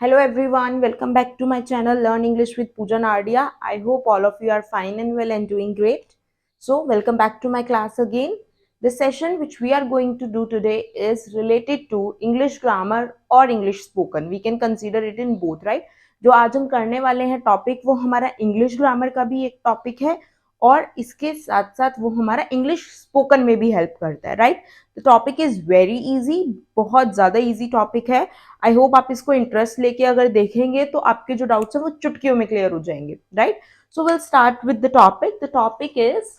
Hello everyone, welcome back to my channel Learn English with Pooja Nardia. I hope all of you are fine and well and doing great. So, welcome back to my class again. The session which we are going to do today is related to English grammar or English spoken. We can consider it in both, right? जो आज हम करने वाले हैं topic वो हमारा English grammar का भी एक टॉपिक है और इसके साथ साथ वो हमारा इंग्लिश स्पोकन में भी हेल्प करता है, right? The topic is very easy, बहुत ज़्यादा इजी टॉपिक है. आई होप आप इसको इंटरेस्ट लेके अगर देखेंगे तो आपके जो डाउट्स हैं वो चुटकियों में क्लियर हो जाएंगे, right? So will start with the topic. The topic is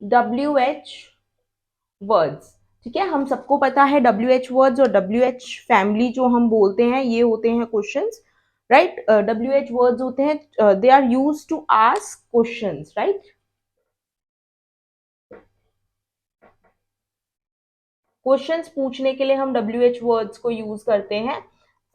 WH words. ठीक है, हम सबको पता है WH वर्ड्स और WH फैमिली जो हम बोलते हैं ये होते हैं क्वेश्चंस, राइट? WH वर्ड्स होते हैं, they are used to ask questions, right? Questions पूछने के लिए हम WH वर्ड्स को यूज करते हैं.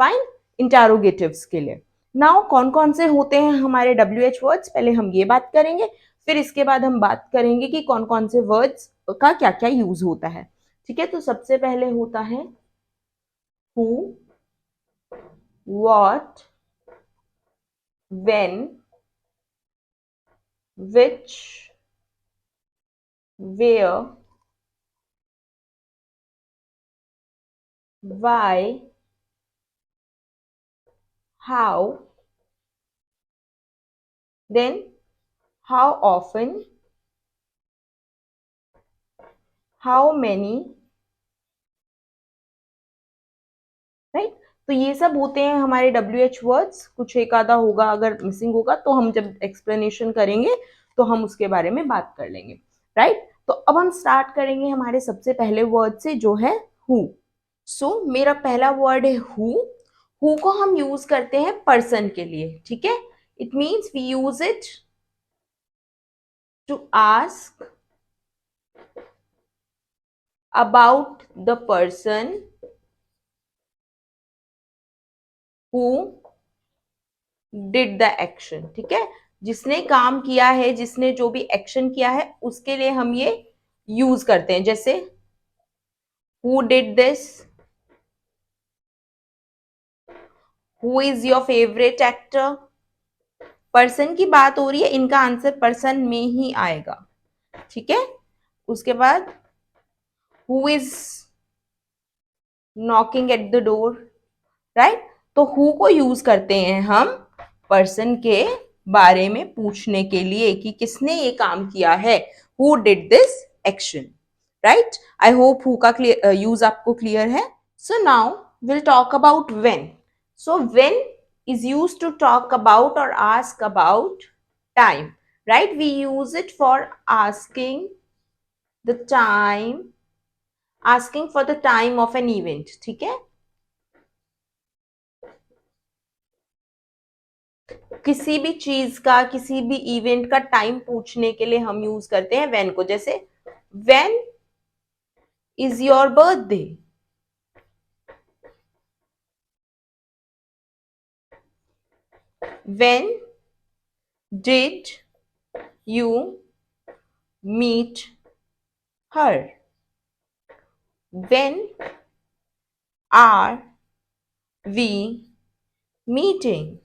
फाइन. इंटरोगेटिव्स के लिए. नाउ कौन कौन से होते हैं हमारे WH वर्ड्स, पहले हम ये बात करेंगे, फिर इसके बाद हम बात करेंगे कि कौन कौन से वर्ड्स का क्या क्या यूज होता है. ठीक है, तो सबसे पहले होता है who, what, when, which, where, why, how, then how often, how many, right? तो ये सब होते हैं हमारे WH वर्ड्स. कुछ एक आधा होगा, अगर मिसिंग होगा तो हम जब एक्सप्लेनेशन करेंगे तो हम उसके बारे में बात कर लेंगे, राइट? तो अब हम स्टार्ट करेंगे हमारे सबसे पहले वर्ड से जो है हु. सो मेरा पहला वर्ड है हु. हु को हम यूज करते हैं पर्सन के लिए. ठीक है, it means we use it to ask about the person who did the action. ठीक है, जिसने काम किया है, जिसने जो भी एक्शन किया है उसके लिए हम ये यूज करते हैं. जैसे who did this, who is your favourite actor. Person की बात हो रही है, इनका आंसर पर्सन में ही आएगा. ठीक है, उसके बाद who is knocking at the door, right? तो हु को यूज करते हैं हम पर्सन के बारे में पूछने के लिए कि किसने ये काम किया है. Who did this action, right? I hope who का यूज आपको क्लियर है. So now will talk about when. So when is used to talk about or ask about time, right? We use it for asking the time, asking for the time of an event. ठीक है, किसी भी चीज का, किसी भी event का time पूछने के लिए हम यूज करते हैं व्हेन को. जैसे when is your birthday, when did you meet her, when are we meeting.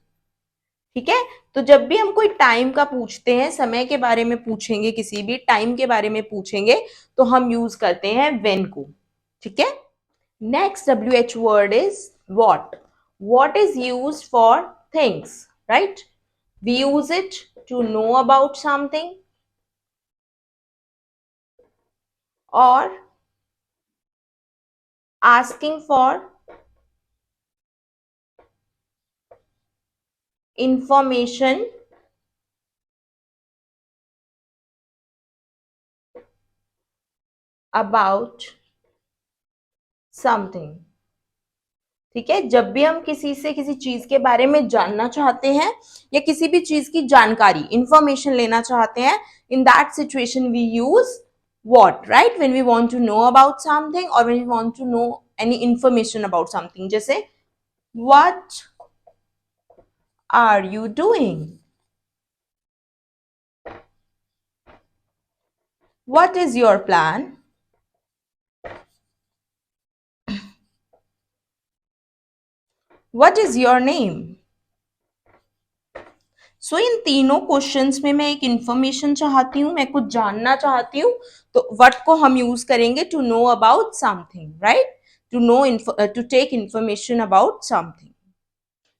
ठीक है, तो जब भी हम कोई टाइम का पूछते हैं, समय के बारे में पूछेंगे, किसी भी टाइम के बारे में पूछेंगे तो हम यूज करते हैं व्हेन को. ठीक है, next WH word is what. What is used for things, right? We use it to know about something और asking for information about something. ठीक है, जब भी हम किसी से किसी चीज के बारे में जानना चाहते हैं या किसी भी चीज की जानकारी, इंफॉर्मेशन लेना चाहते हैं, in that situation we use what, right? When we want to know about something or when we want to know any information about something. जैसे what are you doing, what is your plan, what is your name? So इन तीनों questions में मैं एक information चाहती हूँ, मैं कुछ जानना चाहती हूँ, तो व्हाट को हम यूज करेंगे to know about something, right? To know, to take information about something.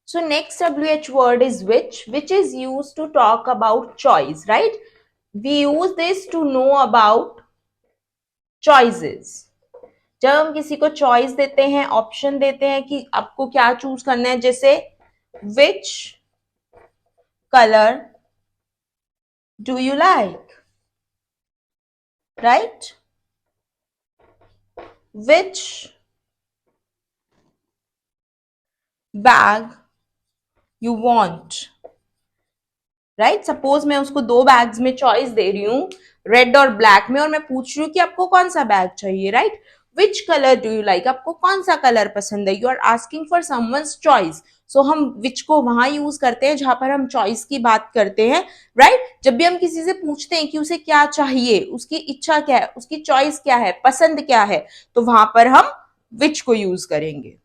So next WH word is which is used to talk about choice, right? We use this to know about choices. जब हम किसी को choice देते हैं, option देते हैं कि आपको क्या चूज करना है, जैसे which color do you like, right? Which bag you want, right? Suppose मैं उसको दो बैग्स में चॉइस दे रही हूँ, रेड और ब्लैक में, और मैं पूछ रही हूँ कि आपको कौन सा बैग चाहिए, right? Which colour do you like, आपको कौन सा कलर पसंद है? You are asking for someone's choice. So हम विच को वहां यूज करते हैं जहां पर हम चॉइस की बात करते हैं, राइट? जब भी हम किसी से पूछते हैं कि उसे क्या चाहिए, उसकी इच्छा क्या है, उसकी चॉइस क्या है, पसंद क्या है, तो वहां पर हम विच को यूज करेंगे.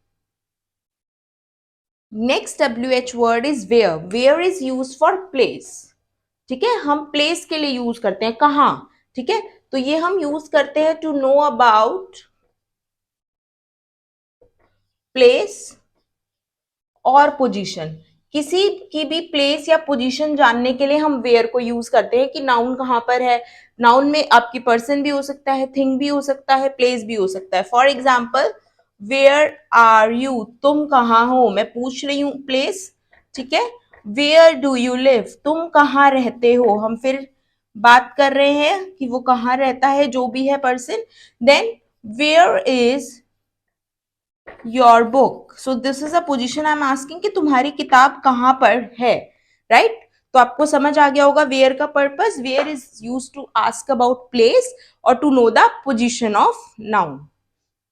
Next WH word is where. Where is use for place. ठीक है, हम प्लेस के लिए यूज करते हैं, कहां. ठीक है, तो ये हम यूज करते हैं टू नो अबाउट प्लेस और पोजीशन. किसी की भी प्लेस या पोजीशन जानने के लिए हम वेयर को यूज करते हैं कि नाउन कहां पर है. नाउन में आपकी पर्सन भी हो सकता है, थिंग भी हो सकता है, प्लेस भी हो सकता है. For example, where are you, तुम कहाँ हो, मैं पूछ रही हूँ प्लेस. ठीक है, वेयर डू यू लिव, तुम कहाँ रहते हो, हम फिर बात कर रहे हैं कि वो कहाँ रहता है, जो भी है person. Then where is your book. So this is a position I am asking कि तुम्हारी किताब कहाँ पर है, राइट? तो आपको समझ आ गया होगा वेयर का purpose. Where is use to ask about place और to know the position of noun,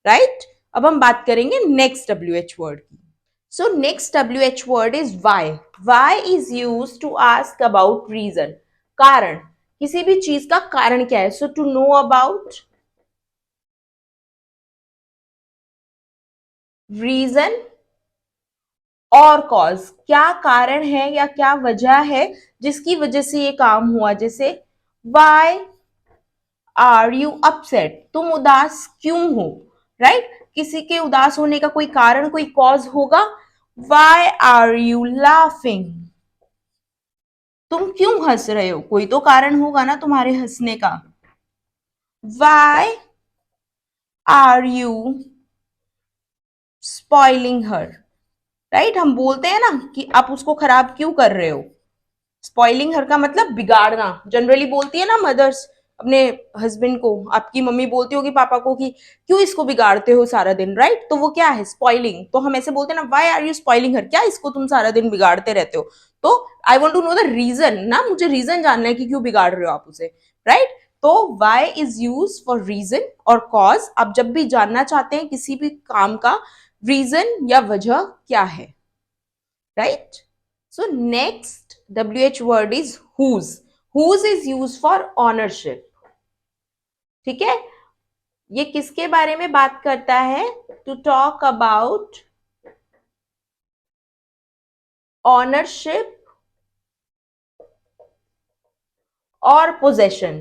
right? अब हम बात करेंगे नेक्स्ट WH वर्ड की. So next WH word is why. Why is use to ask about reason, कारण. किसी भी चीज का कारण क्या है. So to know about reason और कॉज, क्या कारण है या क्या वजह है जिसकी वजह से ये काम हुआ. जैसे वाई आर यू अपसेट, तुम उदास क्यों हो, राइट? किसी के उदास होने का कोई कारण, कोई कॉज होगा. वाई आर यू लाफिंग, तुम क्यों हंस रहे हो, कोई तो कारण होगा ना तुम्हारे हंसने का. Why are you spoiling her, right? हम बोलते हैं ना कि आप उसको खराब क्यों कर रहे हो. स्पॉइलिंग हर का मतलब बिगाड़ना. जनरली बोलती है ना मदर्स अपने हस्बैंड को, आपकी मम्मी बोलती होगी पापा को कि क्यों इसको बिगाड़ते हो सारा दिन, राइट? तो वो क्या है, स्पॉइलिंग. तो हम ऐसे बोलते हैं ना, why are you spoiling her, क्या इसको तुम सारा दिन बिगाड़ते रहते हो. तो I want to know the reason ना, मुझे रीजन जानना है कि क्यों बिगाड़ रहे हो आप उसे, राइट? तो why is use for reason और कॉज. आप जब भी जानना चाहते हैं किसी भी काम का रीजन या वजह क्या है, right? So next WH word is whose. Whose is used for ownership. ठीक है, ये किसके बारे में बात करता है? To talk about ownership और possession,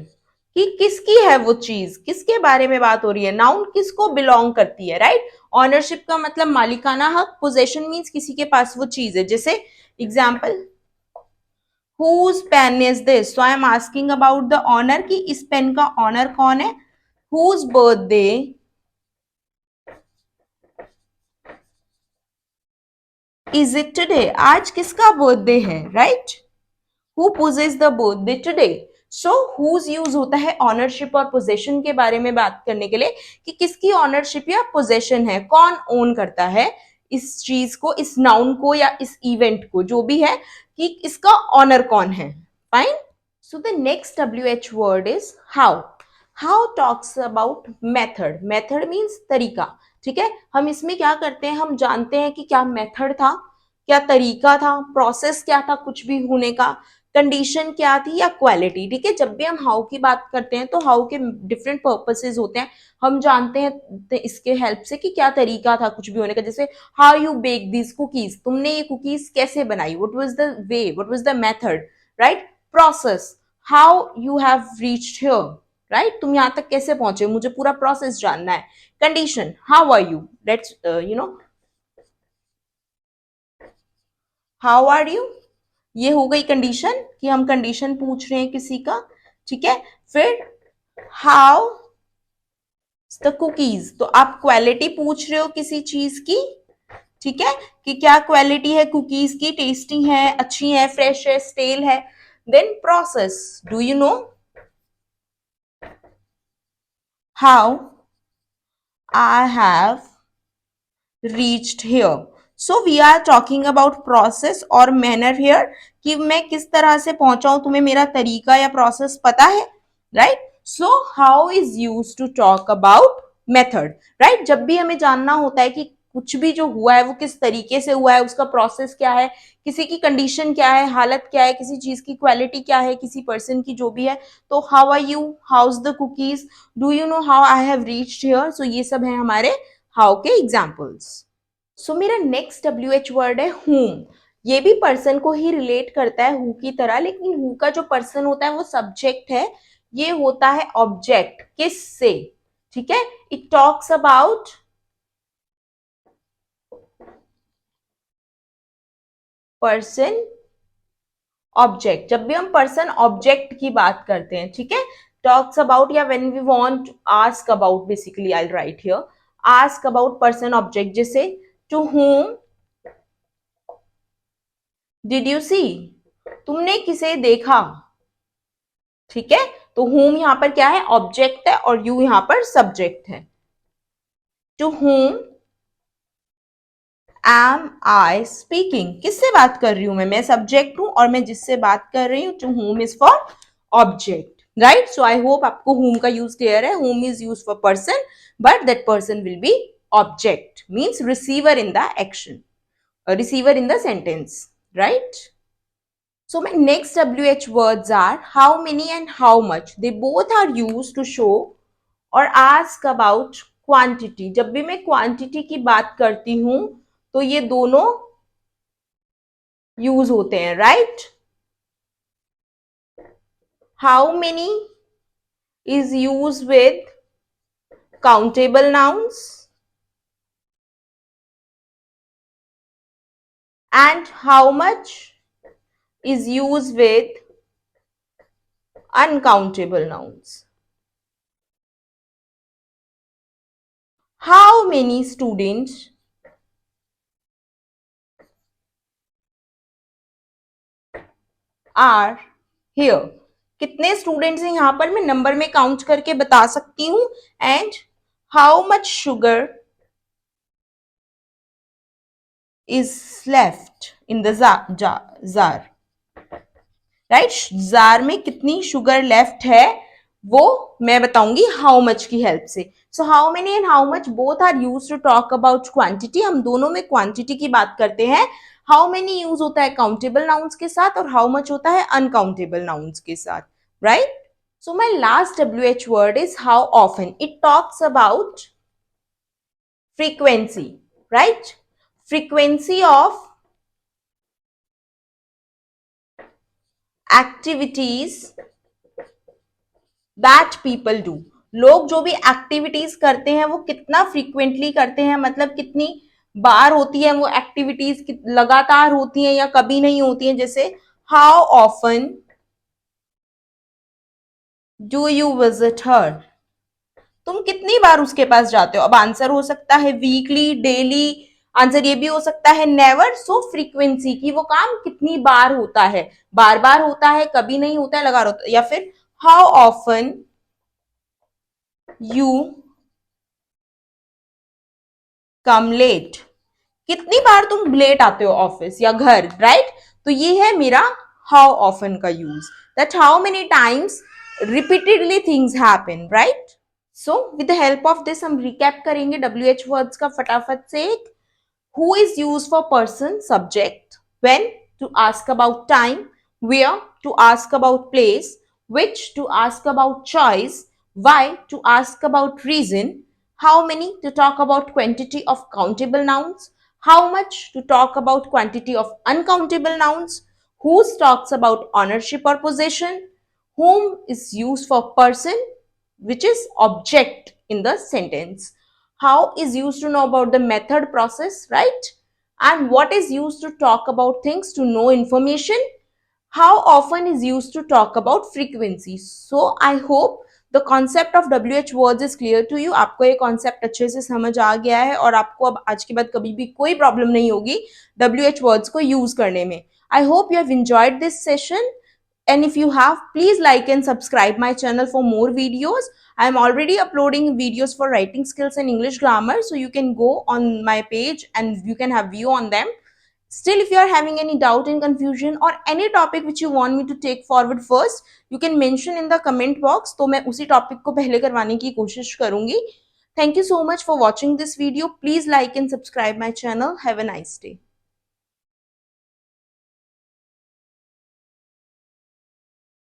कि किसकी है वो चीज, किसके बारे में बात हो रही है. नाउन किसको बिलोंग करती है, राइट? ऑनरशिप का मतलब मालिकाना हक, पोजेशन मीन्स किसी के पास वो चीज है. जैसे example, whose pen is this, so I am asking about the owner कि इस पेन का ऑनर कौन है. whose birthday is it today, आज किसका बर्थडे है, right? who possess the birthday today. so whose use होता है ऑनरशिप और पोजेशन के बारे में बात करने के लिए कि किसकी ऑनरशिप या पोजेशन है, कौन ओन करता है इस चीज को, इस नाउन को या इस इवेंट को, जो भी है, कि इसका ऑनर कौन है. Fine. So the next WH word is how. How talks about method. Method means तरीका. ठीक है, हम इसमें क्या करते हैं, हम जानते हैं कि क्या मेथड था, क्या तरीका था, प्रोसेस क्या था कुछ भी होने का, कंडीशन क्या थी या क्वालिटी, ठीक है। जब भी हम हाउ की बात करते हैं तो हाउ के डिफरेंट पर्पसेस होते हैं, हम जानते हैं इसके हेल्प से कि क्या तरीका था कुछ भी होने का। जैसे how you bake these cookies, तुमने ये कुकीज कैसे बनाई, what was the way, what was the method, right. Process, how you have reached here, right, तुम यहां तक कैसे पहुंचे, मुझे पूरा प्रोसेस जानना है। Condition, how are you, let's how are you, ये हो गई कंडीशन कि हम कंडीशन पूछ रहे हैं किसी का, ठीक है। फिर हाउ द कुकीज, तो आप क्वालिटी पूछ रहे हो किसी चीज की, ठीक है, कि क्या क्वालिटी है कुकीज की, टेस्टी है, अच्छी है, फ्रेश है, स्टेल है। Then process, do you know how I have reached here. So we are talking about process और manner here, कि मैं किस तरह से पहुंचा हूं, तुम्हें मेरा तरीका या प्रोसेस पता है, right. So how is use to talk about method, right. जब भी हमें जानना होता है कि कुछ भी जो हुआ है वो किस तरीके से हुआ है, उसका प्रोसेस क्या है, किसी की कंडीशन क्या है, हालत क्या है, किसी चीज की क्वालिटी क्या है, किसी पर्सन की जो भी है, तो how are you, how's the cookies, do you know how I have reached here. So ये सब है हमारे हाउ के एग्जाम्पल्स। सो मेरा नेक्स्ट WH वर्ड है whom। ये भी पर्सन को ही रिलेट करता है हु की तरह, लेकिन हु का जो पर्सन होता है वो सब्जेक्ट है, ये होता है ऑब्जेक्ट, किस से, ठीक है। It talks about person object. जब भी हम पर्सन ऑब्जेक्ट की बात करते हैं, ठीक है, टॉक्स अबाउट, या when we want ask about, basically I write here ask about person object, जैसे to whom did you see, तुमने किसे देखा, ठीक है। तो whom यहां पर क्या है, ऑब्जेक्ट है, और you यहां पर सब्जेक्ट है। To whom am I speaking, किससे बात कर रही हूं मैं सब्जेक्ट हूं, और मैं जिससे बात कर रही हूं, to whom is for object, right. So I hope आपको whom का यूज क्लियर है। whom is used for person, but that person will be object, means receiver in the action, a receiver in the sentence, right. So my next WH words are how many and how much. They both are used to show or ask about quantity. जब भी मैं quantity की बात करती हूं तो ये दोनों यूज होते हैं, right? How many is used with countable nouns and how much is used with uncountable nouns. How many students are here? कितने स्टूडेंट्स हैं यहाँ पर, मैं नंबर में काउंट करके बता सकती हूँ। And how much sugar is left in the jar, right. Jar में कितनी शुगर लेफ्ट है वो मैं बताऊंगी हाउ मच की हेल्प से। So how many and how much both are use to talk about quantity. हम दोनों में क्वांटिटी की बात करते हैं। हाउ मेनी यूज होता है काउंटेबल नाउन्स के साथ और हाउ मच होता है अनकाउंटेबल नाउन्स के साथ, right. So my last WH word is how often. It talks about frequency, right? Frequency of activities that people do. लोग जो भी एक्टिविटीज करते हैं वो कितना फ्रीक्वेंटली करते हैं, मतलब कितनी बार होती है वो एक्टिविटीज, लगातार होती हैं या कभी नहीं होती हैं। जैसे how often do you visit her, तुम कितनी बार उसके पास जाते हो। अब आंसर हो सकता है वीकली, डेली, आंसर ये भी हो सकता है नेवर। सो फ्रीक्वेंसी की वो काम कितनी बार होता है, बार बार होता है, कभी नहीं होता है, लगा होता है। या फिर how often you come late, कितनी बार तुम लेट आते हो ऑफिस या घर, राइट। तो ये है मेरा हाउ ऑफन का use, that how many times repeatedly things happen, right. So with the help of this हम रिकैप करेंगे WH वर्ड्स का फटाफट से। Who is used for person subject when to ask about time, where to ask about place, which to ask about choice, why to ask about reason, how many to talk about quantity of countable nouns, how much to talk about quantity of uncountable nouns, whose talks about ownership or possession, whom is used for person, which is object in the sentence. How is used to know about the method process, right? And what is used to talk about things to know information. How often is used to talk about frequency. So I hope the concept of WH words is clear to you. आपको ये concept अच्छे से समझ आ गया है और आपको अब आज के बाद कभी भी कोई problem नहीं होगी WH words को use करने में. I hope you have enjoyed this session. And if you have, please like and subscribe my channel for more videos. I am already uploading videos for writing skills and English grammar, so you can go on my page and you can have view on them. Still, if you are having any doubt and confusion or any topic which you want me to take forward first, you can mention in the comment box. तो मैं उसी topic को पहले करवाने की कोशिश करूंगी. Thank you so much for watching this video. Please like and subscribe my channel. Have a nice day.